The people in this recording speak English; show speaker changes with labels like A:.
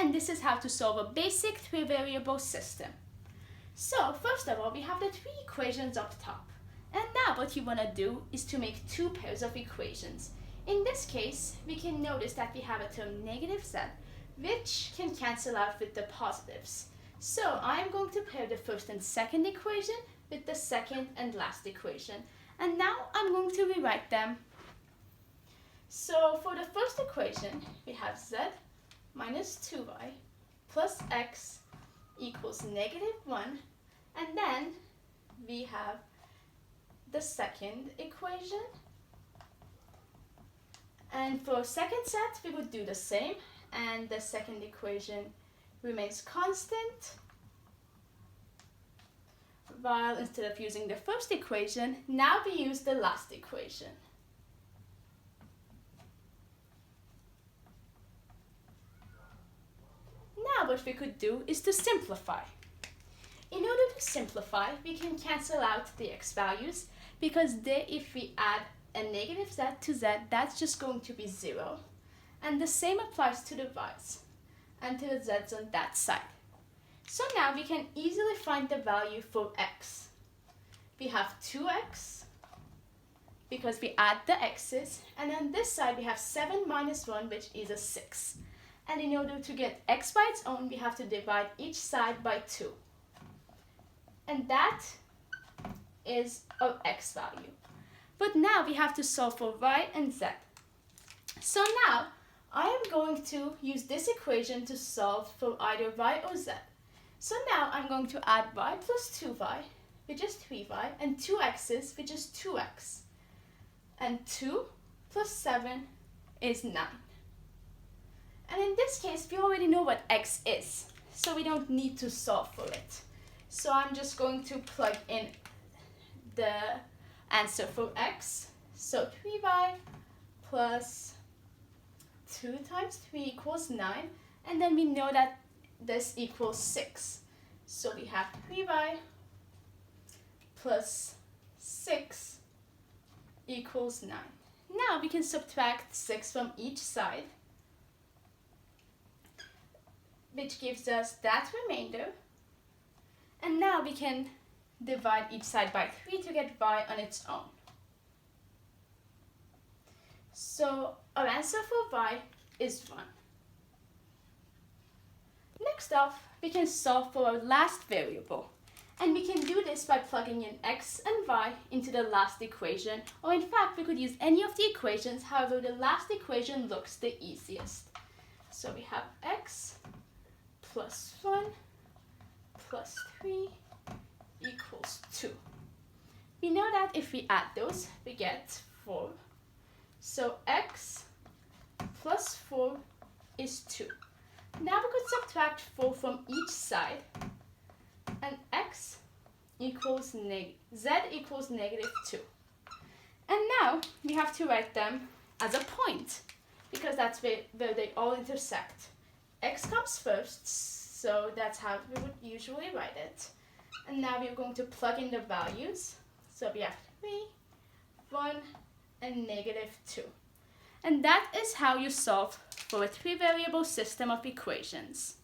A: and this is how to solve a basic three-variable system. So first of all, we have the three equations up top. And now what you want to do is to make two pairs of equations. In this case, we can notice that we have a term negative z, which can cancel out with the positives. So I'm going to pair the first and second equation with the second and last equation. And now I'm going to rewrite them. So for the first equation, we have z minus 2y plus x equals negative 1. And then we have the second equation. And for second set, we would do the same. And the second equation remains constant. While instead of using the first equation, now we use the last equation. Now what we could do is to simplify. In order to simplify, we can cancel out the x values because if we add a negative z to z, that's just going to be 0. And the same applies to the y's and to the z's on that side. So now we can easily find the value for x. We have 2x because we add the x's, and on this side we have 7 minus 1, which is a 6. And in order to get x by its own, we have to divide each side by 2. And that is our x value. But now we have to solve for y and z. So now I am going to use this equation to solve for either y or z. So now I'm going to add y plus 2y, which is 3y, and 2x's, which is 2x. And 2 plus 7 is 9. And in this case, we already know what x is, so we don't need to solve for it. So I'm just going to plug in the answer for x. So 3y plus 2 times 3 equals 9. And then we know that this equals 6. So we have 3y plus 6 equals 9. Now we can subtract 6 from each side, which gives us that remainder. And now we can divide each side by 3 to get y on its own. So our answer for y is 1. Next off, we can solve for our last variable. And we can do this by plugging in x and y into the last equation. Or in fact, we could use any of the equations, however the last equation looks the easiest. So we have x plus 1 plus 3 equals 2. We know that if we add those, we get 4. So x plus 4 is 2. Now we could subtract 4 from each side, and x equals z equals negative 2. And now we have to write them as a point, because that's where they all intersect. X comes first, so that's how we would usually write it. And now we're going to plug in the values. So we have 3, 1, and negative 2. And that is how you solve for a three-variable system of equations.